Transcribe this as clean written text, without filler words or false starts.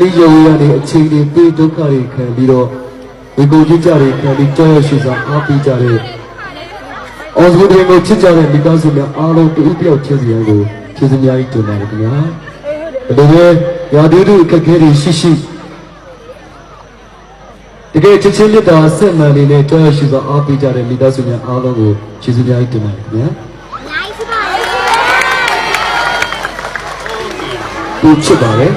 ဒီရုပ်ရည်အချိန်တွေပြေးဒုက္ခတွေခံပြီးတော့ဒီကိုကြီးကြတွေခံပြီးကြောက်ရွံ့ရှိစွာအားပေးကြတဲ့အော်စကိုတွေကိုချစ်ကြတဲ့မိသားစုများအားလုံးတူတူပြောက်ချင်းစီကိုကျေးဇူးများကြီးတင်ပါတယ်ခင်ဗျာဒီလိုပဲရာသီဥတုအခက်အခဲတွေရှိတကယ်ချစ်ချင်းမြတ်တာဆက်မှန်နေနဲ့ကြောက်ရွံ့ရှိစွာအားပေးကြတဲ့မိသားစုများအားလုံးကိုကျေးဇူးများကြီးတင်ပါတယ်ခင်ဗျာသူချစ်ပါတယ်